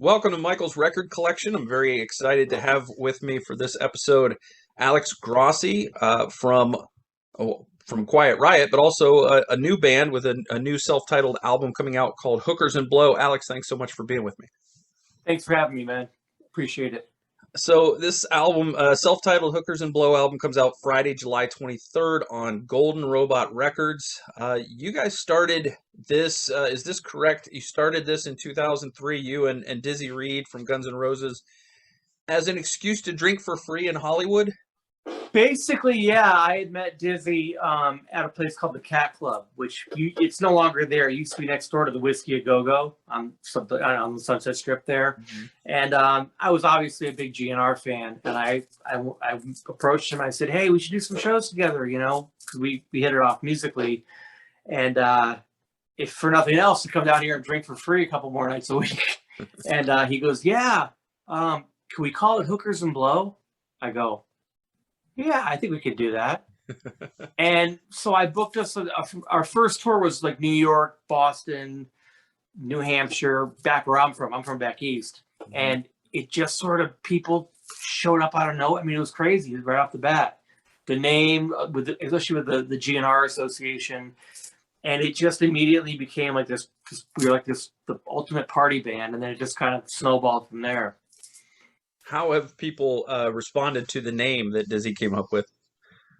Welcome to Michael's Record Collection. I'm very excited to have with me for this episode Alex Grossi from Quiet Riot, but also a new band with a new self-titled album coming out called Hookers and Blow. Alex, thanks so much for being with me. Thanks for having me, man. Appreciate it. So this album, self-titled Hookers and Blow album, comes out Friday, July 23rd on Golden Robot Records. You guys started this, is this correct? You started this in 2003, you and Dizzy Reed from Guns N' Roses, as an excuse to drink for free in Hollywood? Basically, yeah, I had met Dizzy at a place called the Cat Club, which it's no longer there. It used to be next door to the Whiskey A Go Go on the Sunset Strip there. Mm-hmm. And I was obviously a big GNR fan, and I approached him. I said, "Hey, we should do some shows together," because we hit it off musically. And if for nothing else, to come down here and drink for free a couple more nights a week. And he goes, "Yeah, can we call it Hookers and Blow?" I go, "Yeah, I think we could do that." And so I booked us. Our first tour was like New York, Boston, New Hampshire, back where I'm from. I'm from back east. Mm-hmm. And it just sort of, people showed up out of nowhere. I mean, it was crazy right off the bat. The name, especially with the GNR Association. And it just immediately became like this, we were like the ultimate party band. And then it just kind of snowballed from there. How have people responded to the name that Dizzy came up with?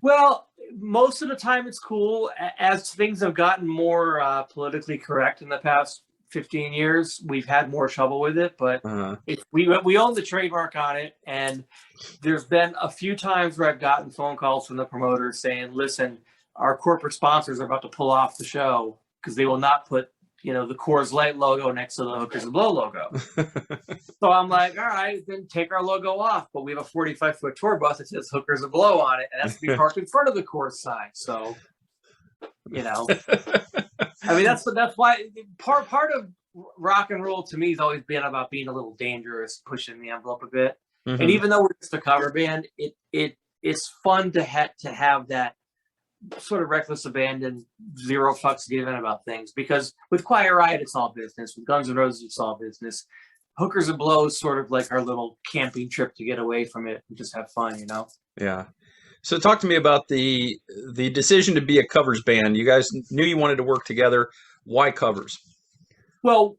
Well, most of the time it's cool. As things have gotten more politically correct in the past 15 years, we've had more trouble with it. But we own the trademark on it. And there's been a few times where I've gotten phone calls from the promoters saying, "Listen, our corporate sponsors are about to pull off the show because they will not put the Coors Light logo next to the Hookers and Blow logo." So I'm like, all right, then take our logo off. But we have a 45-foot tour bus that says Hookers and Blow on it, and that's to be parked in front of the Coors sign. So, I mean, that's why part of rock and roll to me has always been about being a little dangerous, pushing the envelope a bit. Mm-hmm. And even though we're just a cover band, it's fun to have that sort of reckless abandon, zero fucks given about things, because with Quiet Riot it's all business, with Guns N' Roses it's all business. Hookers and Blow is sort of like our little camping trip to get away from it and just have fun. Yeah. So talk to me about the decision to be a covers band. You guys knew you wanted to work together. Why covers? Well,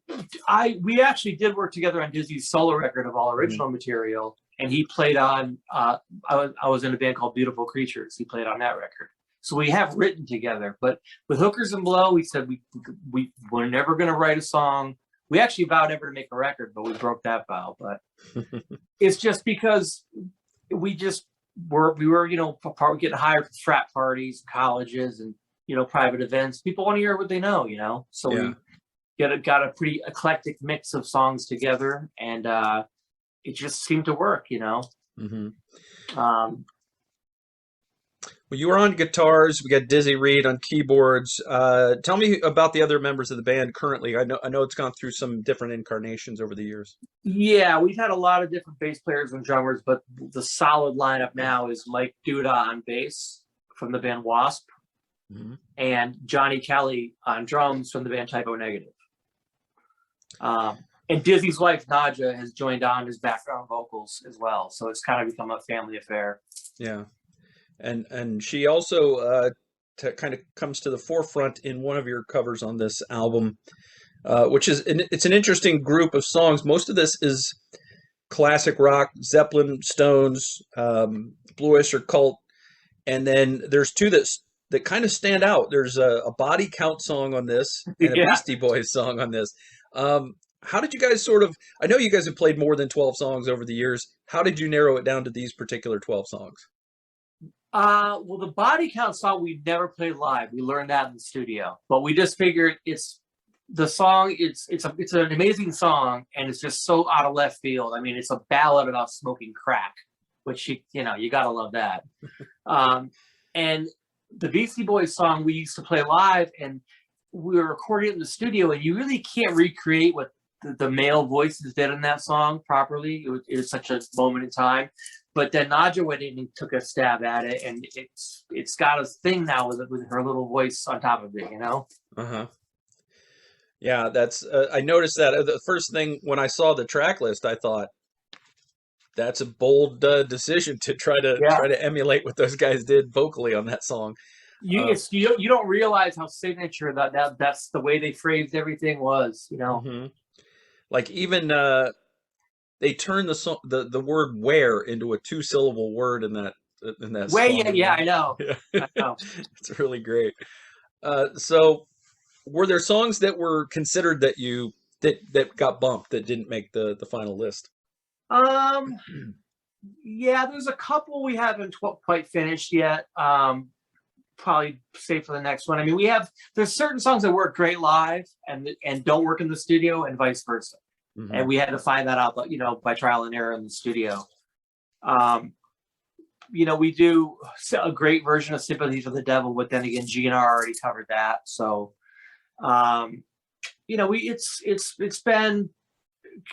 we actually did work together on Dizzy's solo record of all original material, and he played on I was in a band called Beautiful Creatures. He played on that record. So we have written together, but with Hookers and Blow, we said we're never going to write a song. We actually vowed never to make a record, but we broke that vow. But it's just because we were getting hired for frat parties, colleges, and private events. People want to hear what they know, So we got a pretty eclectic mix of songs together, and it just seemed to work, Mm-hmm. Well, you were on guitars. We got Dizzy Reed on keyboards. Tell me about the other members of the band currently. I know it's gone through some different incarnations over the years. Yeah, we've had a lot of different bass players and drummers, but the solid lineup now is Mike Duda on bass from the band W.A.S.P. Mm-hmm. and Johnny Kelly on drums from the band Typo Negative. And Dizzy's wife, Nadja, has joined on as background vocals as well. So it's kind of become a family affair. Yeah. And she also kind of comes to the forefront in one of your covers on this album, which is it's an interesting group of songs. Most of this is classic rock, Zeppelin, Stones, Blue Oyster Cult, and then there's two that kind of stand out. There's a Body Count song on this and a Beastie Boys song on this. How did you guys I know you guys have played more than 12 songs over the years. How did you narrow it down to these particular 12 songs? Well, the Body Count song we never played live. We learned that in the studio, but we just figured it's an amazing song, and it's just so out of left field. I mean, it's a ballad about smoking crack, which you gotta love that. And the Beastie Boys song we used to play live, and we were recording it in the studio, and you really can't recreate what the male voices did in that song properly. It was such a moment in time. But then Nadja went in and took a stab at it, and it's got a thing now with her little voice on top of it, Uh-huh. Yeah, that's I noticed that the first thing when I saw the track list, I thought that's a bold decision to Yeah. try to emulate what those guys did vocally on that song. You don't realize how signature that's the way they phrased everything was, you know. Hmm. Like even they turned the word "where" into a two-syllable word in that Way, song. yeah, You yeah, know, I know. yeah, I know. it's really great. So, were there songs that were considered that that got bumped that didn't make the final list? Um, yeah, there's a couple we haven't quite finished yet. Probably save for the next one. I mean, there's certain songs that work great live and don't work in the studio, and vice versa. Hmm. And we had to find that out, you know, by trial and error in the studio. Um, you know, we do a great version of "Sympathy for the Devil," but then again, GNR already covered that. So, um, you know, it's been,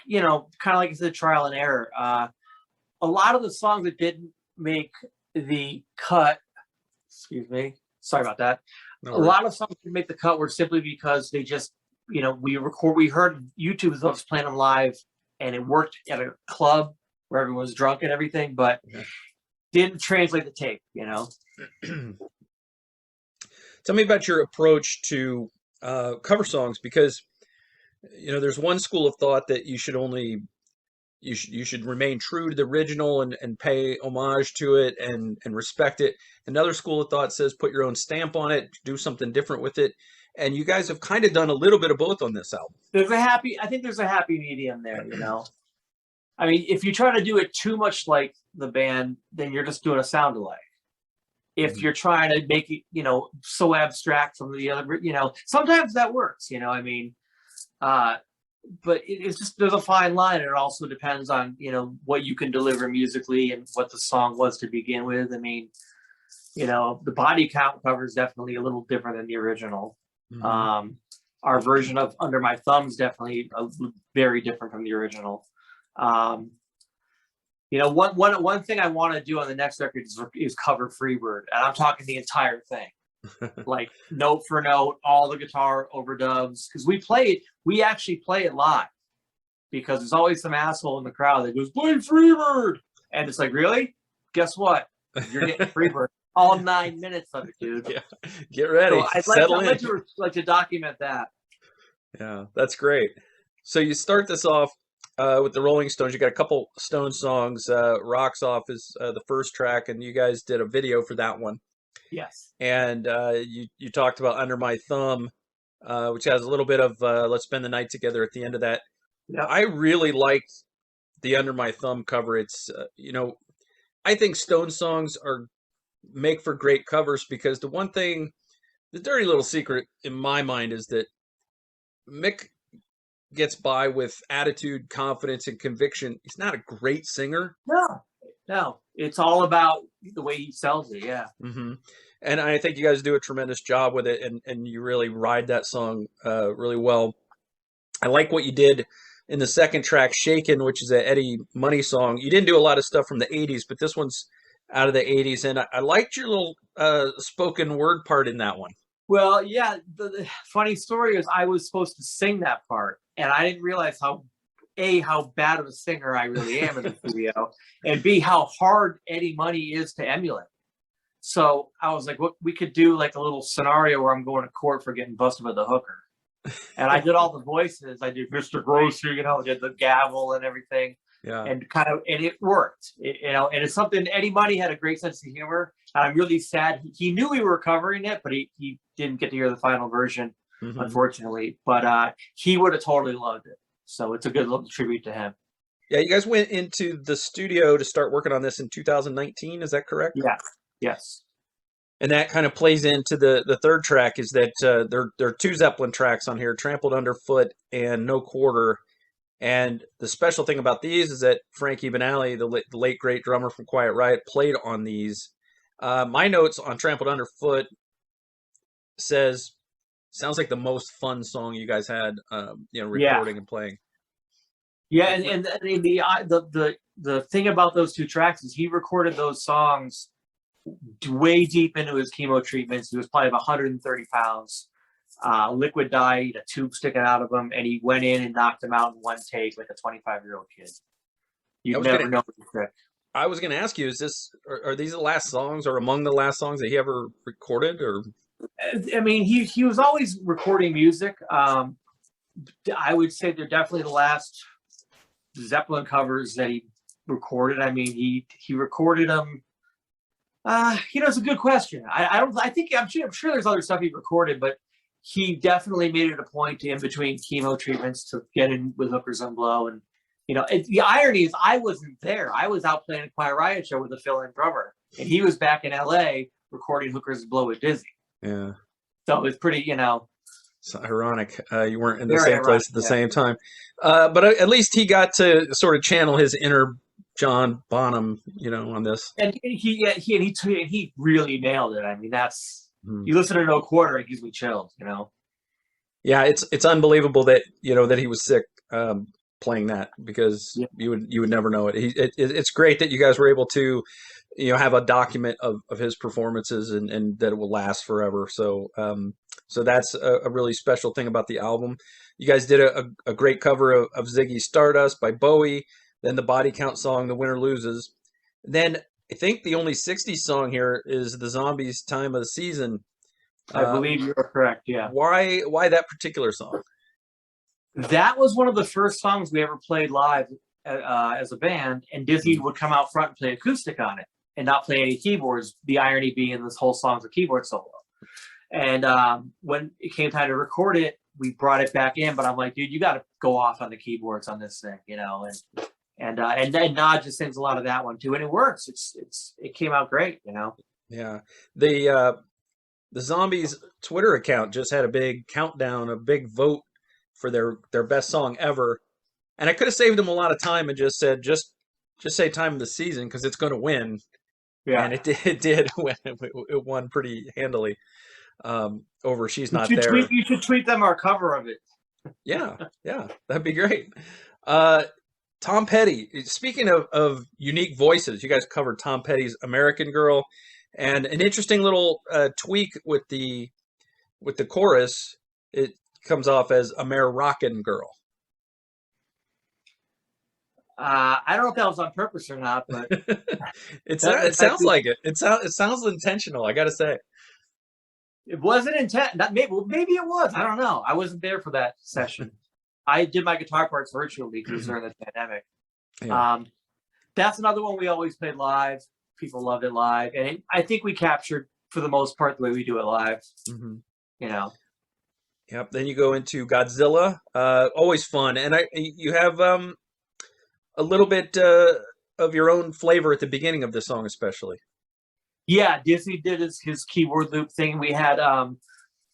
you know, kind of like the trial and error. A lot of the songs that didn't make the cut, excuse me, sorry about that. No A worries. lot of songs didn't make the cut were simply because they just, you know, we heard YouTube of us playing them live, and it worked at a club where everyone was drunk and everything, but Yeah. didn't translate the tape, you know. Tell me about your approach to cover songs, because you know there's one school of thought that you should remain true to the original and pay homage to it and respect it. Another school of thought says put your own stamp on it, do something different with it. And you guys have kind of done a little bit of both on this album. I think there's a happy medium there, you know. I mean, if you try to do it too much like the band, then you're just doing a sound alike. If you're trying to make it, you know, so abstract from the other, you know, sometimes that works, you know. I mean, but it's just, there's a fine line. It also depends on, you know, what you can deliver musically and what the song was to begin with. I mean, you know, the body count cover is definitely a little different than the original. Mm-hmm. Our version of "Under My Thumb" is definitely very different from the original. Um, you know, one thing I want to do on the next record is cover "Freebird," and I'm talking the entire thing, like note for note, all the guitar overdubs, because we actually play it live, because there's always some asshole in the crowd that goes, "Play Freebird," and it's like, really? Guess what? You're getting Freebird, all 9 minutes of it, dude. Yeah, get ready, So settle in. I'd like to document that. Yeah, that's great. So you start this off with the Rolling Stones. You got a couple Stone songs. "Rocks Off" is the first track, and you guys did a video for that one. Yes. And you talked about "Under My Thumb," which has a little bit of "Let's Spend the Night Together" at the end of that. Yep. I really liked the "Under My Thumb" cover. It's you know, I think Stone songs are make for great covers, because the dirty little secret in my mind is that Mick gets by with attitude, confidence, and conviction. He's not a great singer. No, no, it's all about the way he sells it. Yeah. Hmm. And I think you guys do a tremendous job with it, and you really ride that song really well. I like what you did in the second track, "Shaken," which is an Eddie Money song. You didn't do a lot of stuff from the 80s, but this one's out of the 80s. And I liked your little spoken word part in that one. Well, yeah. The funny story is, I was supposed to sing that part, and I didn't realize how bad of a singer I really am in the studio, and B, how hard Eddie Money is to emulate. So I was like, what, we could do like a little scenario where I'm going to court for getting busted with a hooker. And I did all the voices. I did Mr. Grossi, you know, did the gavel and everything, Yeah. and it worked. You know, and it's something, Eddie Money had a great sense of humor. And I'm really sad. He knew we were covering it, but he didn't get to hear the final version, Mm-hmm. unfortunately. But he would have totally loved it. So it's a good little tribute to him. Yeah, you guys went into the studio to start working on this in 2019. Is that correct? Yeah. Yes. And that kind of plays into the third track, is that there are two Zeppelin tracks on here, "Trampled Underfoot" and "No Quarter." And the special thing about these is that Frankie Banali, the late great drummer from Quiet Riot, played on these. My notes on "Trampled Underfoot" sounds like the most fun song you guys had, you know, recording and playing. Yeah, and the thing about those two tracks is he recorded those songs way deep into his chemo treatments. He was probably about 130 pounds. Liquid died, a tube sticking out of him, and he went in and knocked him out in one take like a 25-year-old kid. You'd never know the trick. I was going to ask you, are these the last songs or among the last songs that he ever recorded? Or I mean, he was always recording music. I would say they're definitely the last Zeppelin covers that he recorded. I mean, he recorded them. It's a good question. I'm sure there's other stuff he recorded, but he definitely made it a point to, in between chemo treatments, to get in with Hookers and Blow. And the irony is, I wasn't there. I was out playing a Quiet Riot show with a fill-in drummer, and he was back in LA recording Hookers and Blow with Dizzy. Yeah. So it's pretty, It's ironic you weren't in the same place at the same time. But at least he got to sort of channel his inner John Bonham, on this. And he really nailed it. I mean, you listen to No Quarter, it gives me chills, Yeah, it's unbelievable that that he was sick playing that, because you would never know it. It's great that you guys were able to have a document of his performances, and that it will last forever. So so that's a really special thing about the album. You guys did a great cover of Ziggy Stardust by Bowie, then the Body Count song, The Winner Loses. Then I think the only 60s song here is the Zombies' Time of the Season. I believe you're correct, yeah. Why that particular song? That was one of the first songs we ever played live as a band, and Dizzy would come out front and play acoustic on it and not play any keyboards, the irony being this whole song's a keyboard solo. And when it came time to record it, we brought it back in, but I'm like, dude, you got to go off on the keyboards on this thing, and Nod just sings a lot of that one too, and it works. It came out great, Yeah, the Zombies Twitter account just had a big countdown, a big vote for their best song ever, and I could have saved them a lot of time and just said just say Time of the Season, because it's going to win. Yeah, and it did win. It won pretty handily over She's Not There. You should tweet them our cover of it. Yeah, that'd be great. Tom Petty. Speaking of unique voices, you guys covered Tom Petty's American Girl, and an interesting little tweak with the chorus. It comes off as American Girl. I don't know if that was on purpose or not, but it sounds like it. It sounds intentional, I gotta say. It wasn't intent. Maybe it was. I don't know. I wasn't there for that session. I did my guitar parts virtually because during the pandemic. Yeah. That's another one we always played live. People loved it live, and I think we captured, for the most part, the way we do it live. Yep. Then you go into Godzilla. Always fun, and you have a little bit of your own flavor at the beginning of the song, especially. Yeah, Dizzy did his keyboard loop thing. We had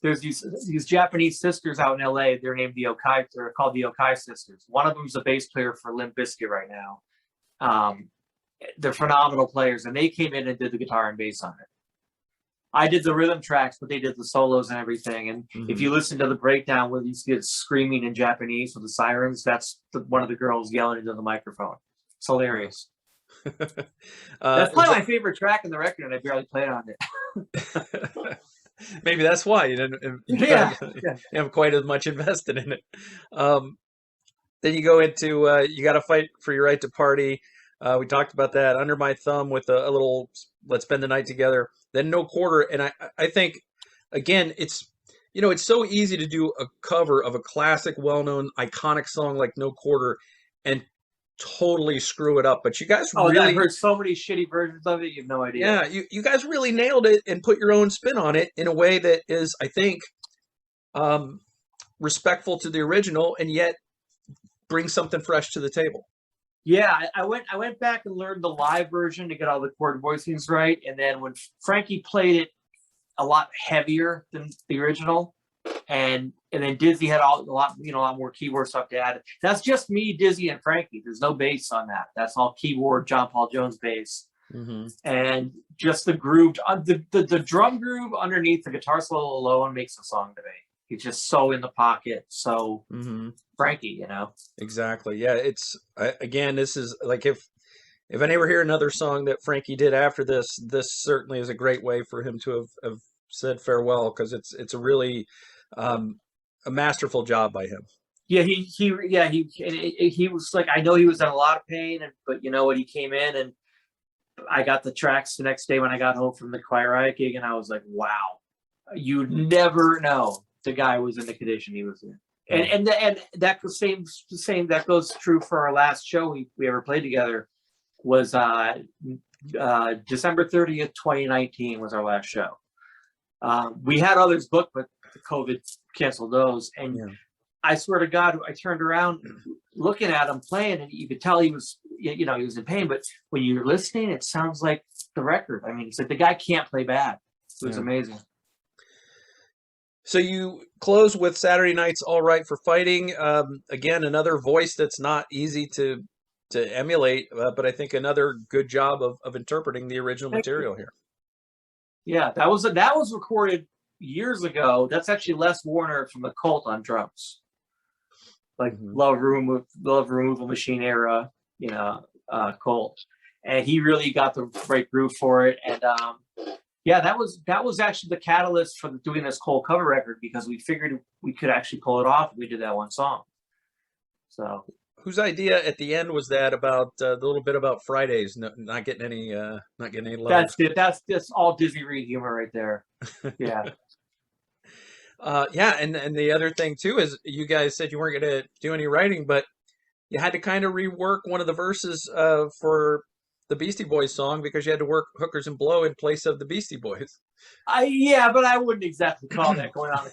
there's these Japanese sisters out in LA. They're named the Okai. They're called the Okai sisters. One of them's a bass player for Limp Bizkit right now. They're phenomenal players, and they came in and did the guitar and bass on it. I did the rhythm tracks, but they did the solos and everything. And if you listen to the breakdown where these kids screaming in Japanese with the sirens, that's one of the girls yelling into the microphone. It's hilarious. That's probably my favorite track in the record, and I barely played on it. Maybe that's why you didn't have quite as much invested in it. Then you go into You Gotta Fight for Your Right to Party. We talked about that. Under My Thumb with a little Let's Spend the Night Together. Then No Quarter. And I think, again, it's so easy to do a cover of a classic, well-known, iconic song like No Quarter and totally screw it up. But you guys really... I've heard so many shitty versions of it, you have no idea. Yeah, you guys really nailed it and put your own spin on it in a way that is, I think, respectful to the original, and yet brings something fresh to the table. Yeah, I went back and learned the live version to get all the chord voicings right, and then when Frankie played it a lot heavier than the original, and then Dizzy had a lot more keyboard stuff to add. That's just me, Dizzy, and Frankie. There's no bass on that. That's all keyboard, John Paul Jones bass, and just the groove, the drum groove underneath the guitar solo alone makes the song to me. He's just so in the pocket, so Frankie, Exactly. Yeah, again, this is like if I never hear another song that Frankie did after this certainly is a great way for him to have said farewell, because it's a really A masterful job by him. Yeah, he was like, I know he was in a lot of pain, but you know what, he came in, and I got the tracks the next day when I got home from the Quiet Riot gig, and I was like, wow, you never know the guy was in the condition he was in. And that same that goes true for our last show we ever played together was December 30th, 2019 was our last show. We had others booked, but the COVID canceled those. And I swear to God, I turned around looking at him playing, and you could tell he was, he was in pain. But when you're listening, it sounds like the record. I mean, it's like the guy can't play bad. It was amazing. So you close with Saturday Night's All Right for Fighting. Again, another voice that's not easy to emulate, but I think another good job of interpreting the original material here. Yeah, that was recorded years ago. That's actually Les Warner from the Cult on drums, like Love Removal Machine era, Cult, and he really got the right groove for it. And that was actually the catalyst for doing this Cult cover record, because we figured we could actually pull it off if we did that one song. So. Whose idea at the end was that about the little bit about Fridays not getting any love? That's it. That's just all Dizzy Reed humor right there. Yeah. And the other thing too is you guys said you weren't going to do any writing, but you had to kind of rework one of the verses for the Beastie Boys song, because you had to work Hookers and Blow in place of the Beastie Boys. But I wouldn't exactly call that going out on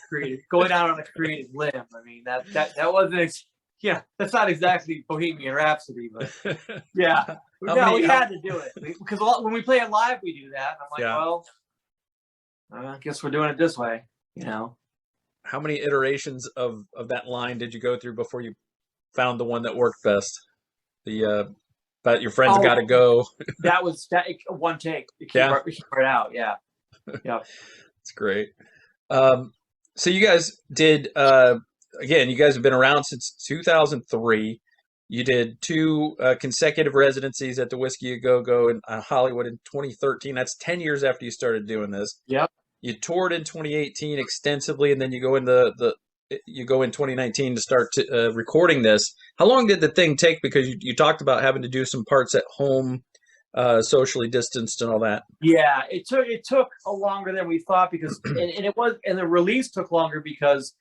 a creative limb. I mean, that wasn't. Yeah, that's not exactly Bohemian Rhapsody, but yeah. We had to do it, because when we play it live, we do that. I'm like, well, I guess we're doing it this way, How many iterations of that line did you go through before you found the one that worked best? But your friends got to go. That was one take. It came right out. Yeah. That's great. So you guys did. Again, you guys have been around since 2003. You did 2 consecutive residencies at the Whiskey A Go-Go in Hollywood in 2013. That's 10 years after you started doing this. Yep. You toured in 2018 extensively, and then you go in you go in 2019 to start recording this. How long did the thing take? Because you talked about having to do some parts at home, socially distanced and all that. Yeah, it took a longer than we thought, because and the release took longer because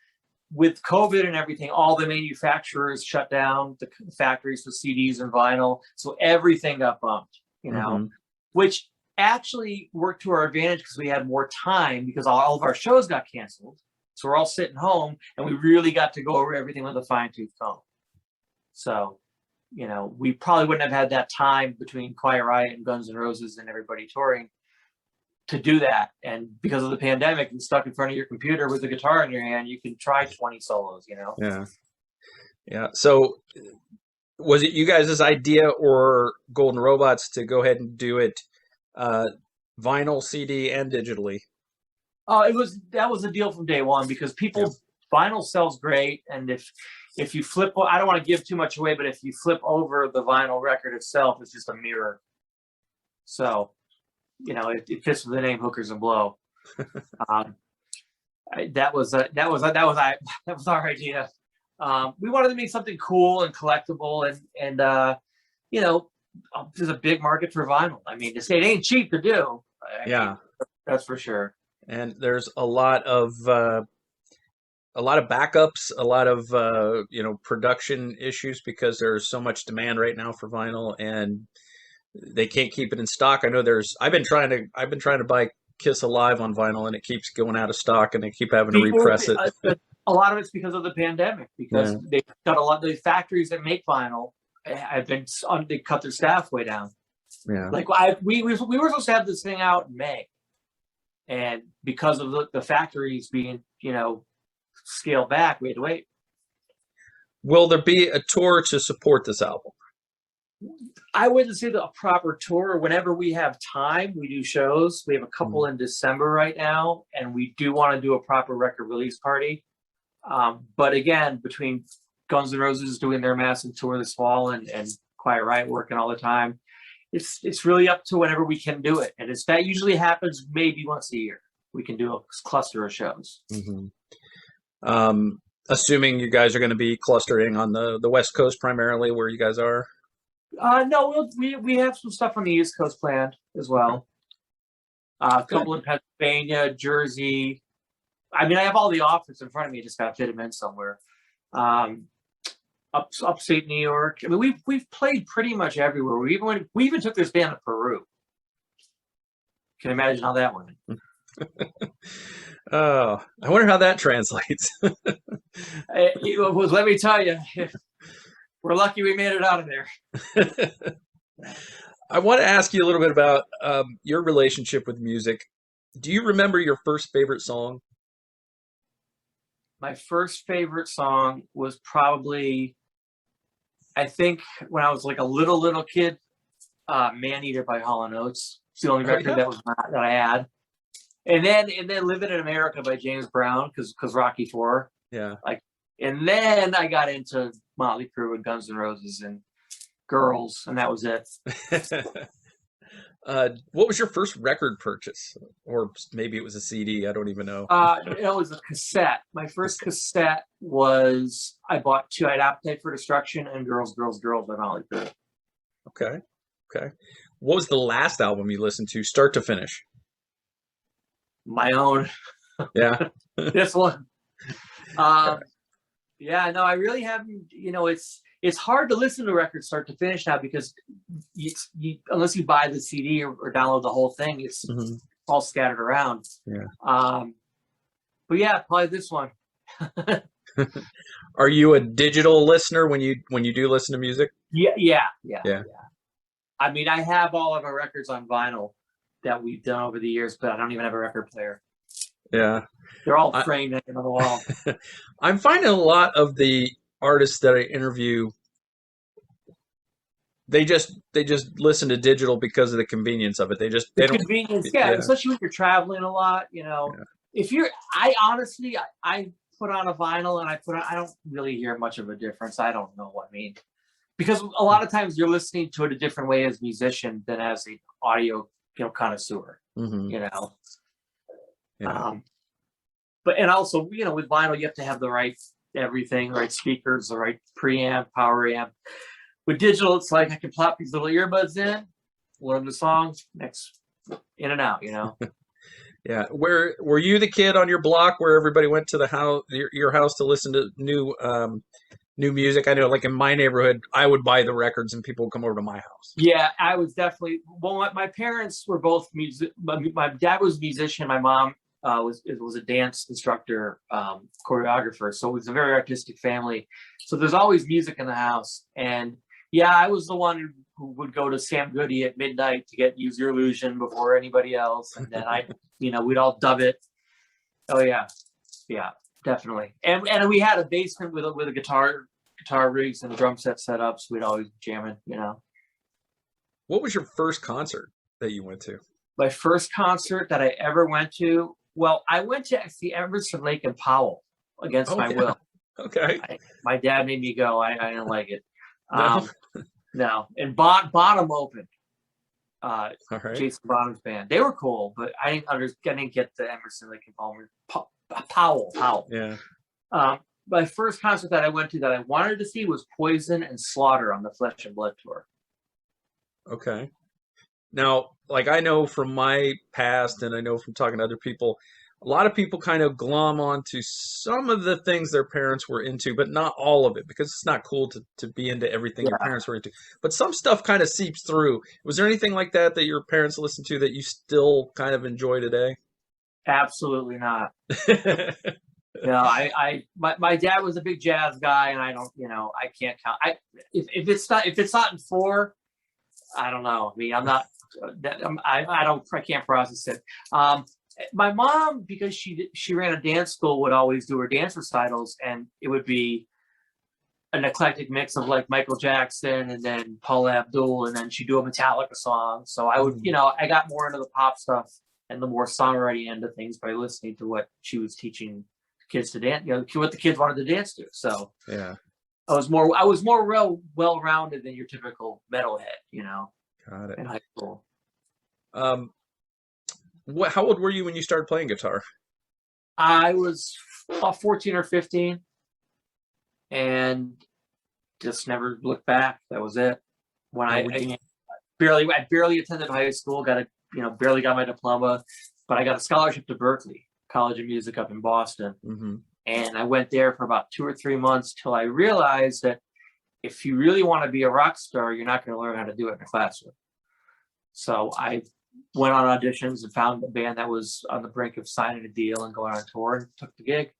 with COVID and everything, all the manufacturers shut down the factories for CDs and vinyl. So everything got bumped, which actually worked to our advantage, because we had more time, because all of our shows got canceled. So we're all sitting home, and we really got to go over everything with a fine-tooth comb. So, we probably wouldn't have had that time between Quiet Riot and Guns N' Roses and everybody touring to do that. And because of the pandemic and stuck in front of your computer with a guitar in your hand, you can try 20 solos, Yeah. So was it you guys' idea or Golden Robots to go ahead and do it vinyl, CD, and digitally? That was a deal from day one, because vinyl sells great, and if you flip, I don't want to give too much away, but if you flip over the vinyl record itself, it's just a mirror. So it fits with the name Hookers and Blow. That was our idea. We wanted to make something cool and collectible, and there's a big market for vinyl. I mean, it ain't cheap to do. I mean, that's for sure. And there's a lot of backups, a lot of production issues, because there's so much demand right now for vinyl, and they can't keep it in stock. I know I've been trying to buy Kiss Alive on vinyl, and it keeps going out of stock, and they keep having to repress it. A lot of it's because of the pandemic, because they've got a lot of the factories that make vinyl they cut their staff way down. Yeah. Like we were supposed to have this thing out in May, and because of the factories being, scaled back, we had to wait. Will there be a tour to support this album? I wouldn't say a proper tour. Whenever we have time, we do shows. We have a couple in December right now, and we do want to do a proper record release party. But again, between Guns N' Roses doing their massive tour this fall and Quiet Riot working all the time, it's really up to whenever we can do it. And that usually happens maybe once a year. We can do a cluster of shows. Um, assuming you guys are going to be clustering on the West Coast primarily, where you guys are. No, we have some stuff on the East Coast planned as well. A Good. couple in Pennsylvania, Jersey. I mean, I have all the offers in front of me. Just got to fit them in somewhere. Um, upstate New York. I mean, we've played pretty much everywhere. We even took this band to Peru. Can you imagine how that went? Oh, I wonder how that translates. It was, let me tell you, we're lucky we made it out of there. I want to ask you a little bit about your relationship with music. Do you remember your first favorite song? My first favorite song was probably, I think, when I was like a little kid, "Man Eater" by Hall & Oates. It's the only Oh record yeah, that I had. And then "Living in America" by James Brown, because Rocky IV. yeah. And then I got into Motley Crue and Guns N' Roses and Girls, and that was it. What was your first record purchase? Or maybe it was a CD. I don't even know. It was a cassette. My first cassette was, I bought two. I had "Appetite for Destruction" and "Girls, Girls, Girls" by Motley Crue. Okay. Okay. What was the last album you listened to, start to finish? My own. Yeah. This one. Yeah, no, I really haven't. It's hard to listen to records start to finish now, because unless you buy the CD or download the whole thing, it's Mhm. all scattered around. Yeah. But yeah, probably this one. Are you a digital listener when you do listen to music? Yeah. Yeah. I mean, I have all of our records on vinyl that we've done over the years, but I don't even have a record player. Yeah. They're all I, framed on the wall. I'm finding a lot of the artists that I interview, they just listen to digital because of the convenience of it. The They don't. convenience, yeah, Yeah. especially when you're traveling a lot. Yeah. If you're, I honestly, I put on a vinyl and I don't really hear much of a difference. I don't know what I mean, because a lot of times you're listening to it a different way as a musician than as an audio, connoisseur. Hmm. You know, Yeah. but and also, with vinyl you have to have the right everything, right speakers, the right preamp, power amp. With digital, it's like I can plop these little earbuds in, learn the songs, next in and out. Yeah. Where were you the kid on your block where everybody went to the house, your house, to listen to new music? I know, like in my neighborhood, I would buy the records and people would come over to my house. Yeah, I was definitely. Well, my parents were both music. My dad was a musician. My mom was a dance instructor, choreographer. So it was a very artistic family. So there's always music in the house. And yeah, I was the one who would go to Sam Goody at midnight to Use Your Illusion before anybody else, and then we'd all dub it. Oh yeah, definitely. And we had a basement with a guitar rigs and drum set up, so we'd always jamming. What was your first concert that you went to? My first concert that I ever went to, well, I went to see Emerson, Lake and Powell against Oh my yeah. will. Okay. My dad made me go. I didn't like it. No. No. And Bottom opened. All right. Jason Bonham's band. They were cool, but I didn't get the Emerson, Lake and Powell. Yeah. My first concert that I went to that I wanted to see was Poison and Slaughter on the Flesh and Blood tour. Okay. Now, like, I know from my past, and I know from talking to other people, a lot of people kind of glom onto some of the things their parents were into, but not all of it, because it's not cool to be into everything your Yeah, parents were into. But some stuff kind of seeps through. Was there anything like that that your parents listened to that you still kind of enjoy today? absolutely not. My dad was a big jazz guy, and I don't, I can't count. If it's not in four, I don't know. I mean, I'm not. I can't process it. My mom, because she ran a dance school, would always do her dance recitals, and it would be an eclectic mix of like Michael Jackson and then Paula Abdul, and then she'd do a Metallica song. So I would, I got more into the pop stuff and the more songwriting end of things by listening to what she was teaching kids to dance, what the kids wanted to dance to. So Yeah. I was more well-rounded than your typical metalhead, Got it. in high school. How old were you when you started playing guitar? I was about 14 or 15 and just never looked back. That was it. When Now, I barely attended high school, barely got my diploma, but I got a scholarship to Berkeley College of Music up in Boston. mm-hmm. And I went there for about 2 or 3 months till I realized that if you really want to be a rock star, you're not going to learn how to do it in a classroom. So I went on auditions and found a band that was on the brink of signing a deal and going on tour, and took the gig.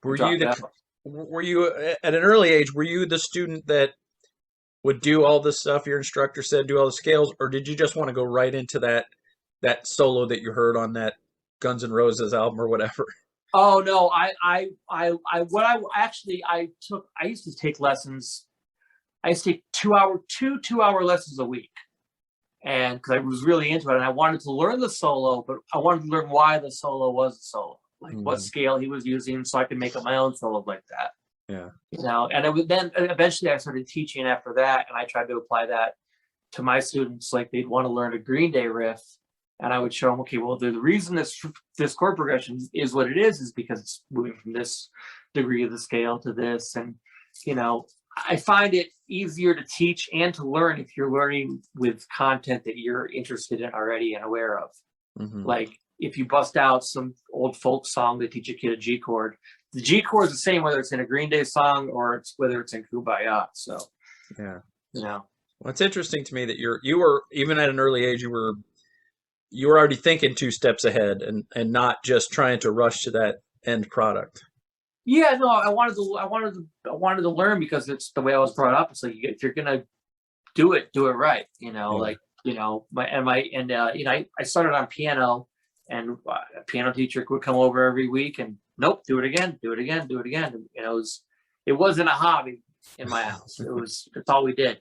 Were you at an early age, were you the student that would do all this stuff your instructor said, do all the scales, or did you just want to go right into that solo that you heard on that Guns N' Roses album or whatever? Oh no, I used to take lessons. I used to take 2-hour lessons a week. And because I was really into it and I wanted to learn the solo, but I wanted to learn why the solo was a solo, like what scale he was using, so I could make up my own solo like that. Yeah. And then eventually I started teaching after that, and I tried to apply that to my students. Like they'd want to learn a Green Day riff, and I would show them, okay, well, the reason this chord progression is what it is because it's moving from this degree of the scale to this. And, I find it easier to teach and to learn if you're learning with content that you're interested in already and aware of. Mm-hmm. Like if you bust out some old folk song to teach a kid a G chord, the G chord is the same whether it's in a Green Day song or whether it's in Kumbaya. So, yeah. Well, it's interesting to me that you were, even at an early age, you were already thinking 2 steps ahead and not just trying to rush to that end product. Yeah, no, I wanted to learn because it's the way I was brought up. It's like, if you're gonna do it right. I started on piano, and a piano teacher would come over every week and nope, do it again. It wasn't a hobby in my house. It's all we did.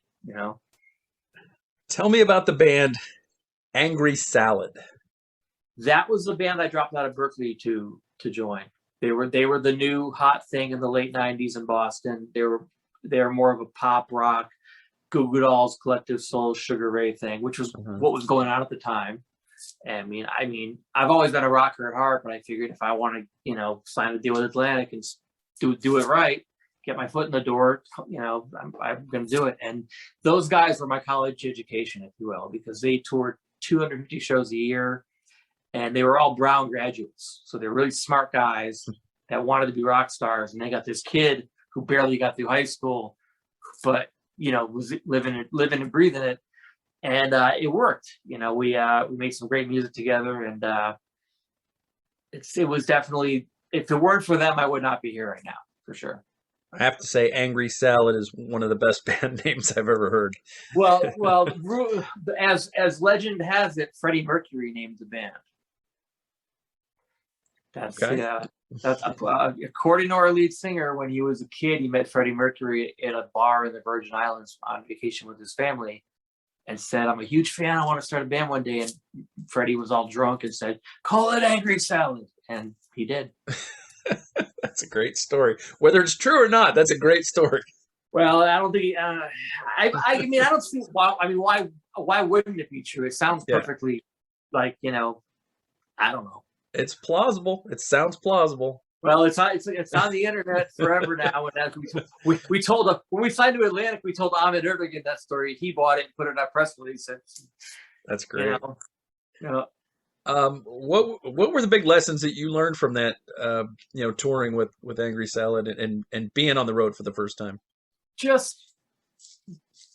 Tell me about the band Angry Salad. That was the band I dropped out of Berkeley to join. They were the new hot thing in the late '90s in Boston. They were more of a pop rock, Goo Goo Dolls, Collective Soul, Sugar Ray thing, which was what was going on at the time. I mean, I've always been a rocker at heart, but I figured if I want to, sign a deal with Atlantic and do it right, get my foot in the door, I'm going to do it. And those guys were my college education, if you will, because they toured 250 shows a year. And they were all Brown graduates. So they're really smart guys that wanted to be rock stars. And they got this kid who barely got through high school, but, was living and breathing it. And it worked. We made some great music together. And it was definitely, if it weren't for them, I would not be here right now, for sure. I have to say Angry Salad is one of the best band names I've ever heard. Well, as legend has it, Freddie Mercury named the band. That's according to our lead singer, when he was a kid, he met Freddie Mercury at a bar in the Virgin Islands on vacation with his family and said, I'm a huge fan. I want to start a band one day. And Freddie was all drunk and said, call it Angry Salad. And he did. That's a great story. Whether it's true or not, that's a great story. Well, I don't think, I don't see why. I mean, why wouldn't it be true? It sounds perfectly like, I don't know. It's plausible. It sounds plausible. Well, it's on the internet forever now. And as we told when we signed to Atlantic, we told Ahmet Erdogan that story. He bought it and put it in our press release. That's great. What were the big lessons that you learned from that? Touring with Angry Salad and being on the road for the first time. Just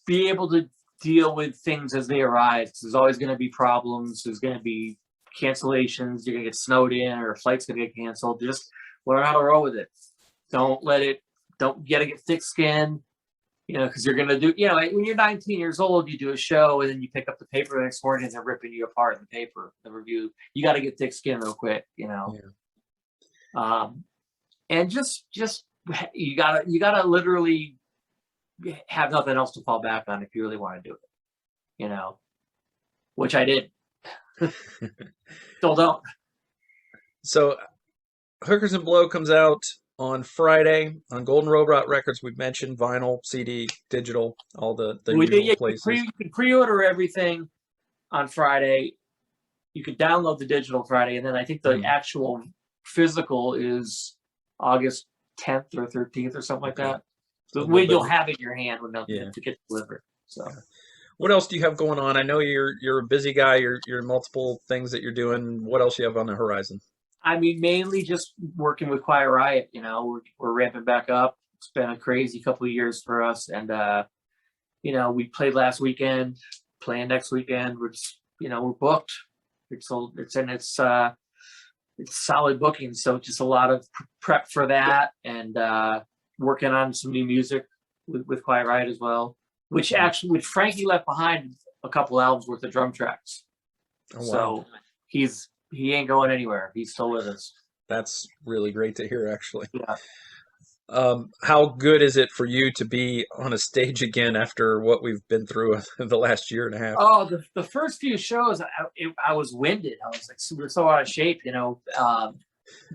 be able to deal with things as they arise. There's always going to be problems. There's going to be cancellations. You're gonna get snowed in, or a flight's gonna get canceled. Just learn how to roll with it. Don't get thick skin, because you're gonna do, when you're 19 years old, you do a show and then you pick up the paper the next morning and they're ripping you apart in the paper, the review. You got to get thick skin real quick, and just you gotta literally have nothing else to fall back on if you really want to do it, which I did. Still don't. So Hookers and Blow comes out on Friday on Golden Robot Records. We've mentioned vinyl, CD, digital, all the usual places. You can pre-order everything on Friday. You could download the digital Friday, and then I think the actual physical is August 10th or 13th or something like Okay. that. So When you'll have it in your hand when yeah. to get delivered. So. Yeah. What else do you have going on? I know you're a busy guy. You're multiple things that you're doing. What else you have on the horizon? I mean, mainly just working with Quiet Riot. You know, we're ramping back up. It's been a crazy couple of years for us, and you know, we played last weekend, playing next weekend. We're just, you know, we're booked. It's solid booking. So just a lot of prep for that, and working on some new music with Quiet Riot as well. Which Frankie left behind a couple albums worth of drum tracks. Oh, wow. So he ain't going anywhere. He's still with us. That's really great to hear, actually. Yeah. How good is it for you to be on a stage again after what we've been through the last year and a half? Oh, the first few shows, I was winded. I was like, we were so out of shape, you know.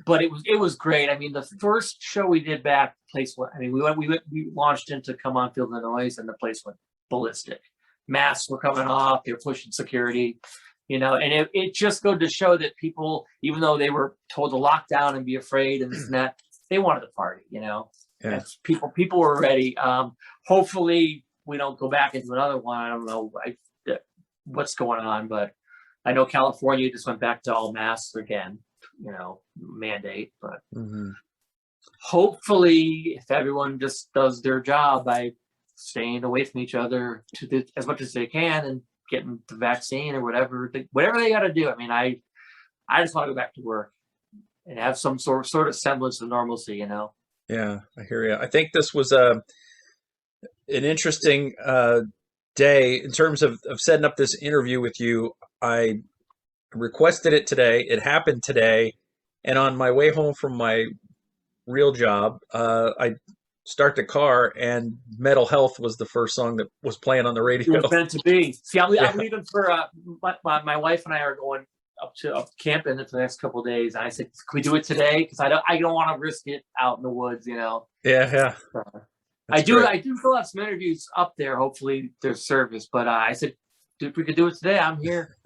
But it was great. I mean, the first show we did back, the place went. I mean, we launched into Come On Feel the Noise, and the place went ballistic. Masks were coming off. They were pushing security, you know. And it just goes to show that people, even though they were told to lock down and be afraid and this and that, they wanted to party, you know. Yeah. People were ready. Hopefully, we don't go back into another one. I don't know what's going on, but I know California just went back to all masks again. You know, mandate, but hopefully if everyone just does their job by staying away from each other as much as they can and getting the vaccine or whatever they got to do. I mean, I just want to go back to work and have some sort of semblance of normalcy, you know. Yeah, I hear you. I think this was an interesting day in terms of setting up this interview with you. I requested it today. It happened today. And on my way home from my real job, I start the car, and Mental Health was the first song that was playing on the radio. It was meant to be. See, I'm leaving for my wife and I are going up camping for the next couple of days. And I said, can we do it today? Because I don't want to risk it out in the woods, you know. Yeah. I do fill out some interviews up there. Hopefully there's service. But I said, if we could do it today, I'm here.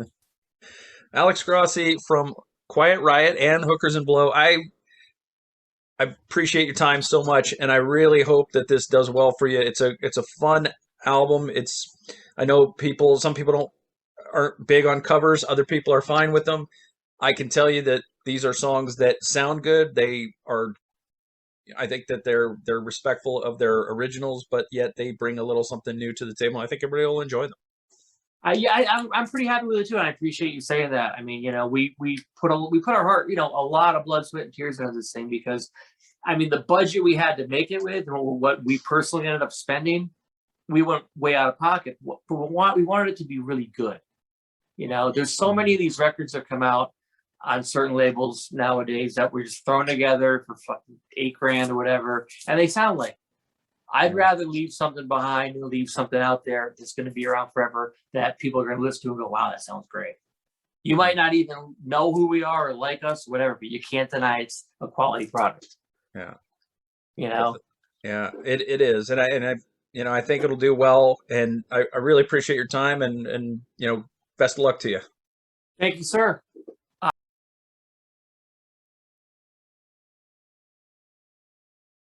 Alex Grossi from Quiet Riot and Hookers and Blow. I appreciate your time so much, and I really hope that this does well for you. It's a fun album. I know some people aren't big on covers. Other people are fine with them. I can tell you that these are songs that sound good. I think that they're respectful of their originals, but yet they bring a little something new to the table. I think everybody will enjoy them. I'm pretty happy with it too, and I appreciate you saying that. I mean, you know, we put our heart, you know, a lot of blood, sweat, and tears into this thing because, I mean, the budget we had to make it with, and what we personally ended up spending, we went way out of pocket. But we wanted it to be really good. You know, there's so many of these records that come out on certain labels nowadays that we're just thrown together for fucking $8,000 or whatever, and they sound like. I'd rather leave something behind and leave something out there that's going to be around forever that people are going to listen to and go, wow, that sounds great. You might not even know who we are or like us, or whatever, but you can't deny it's a quality product. Yeah. You know? Yeah, it is. And I you know, I think it'll do well. And I really appreciate your time and, you know, best of luck to you. Thank you, sir.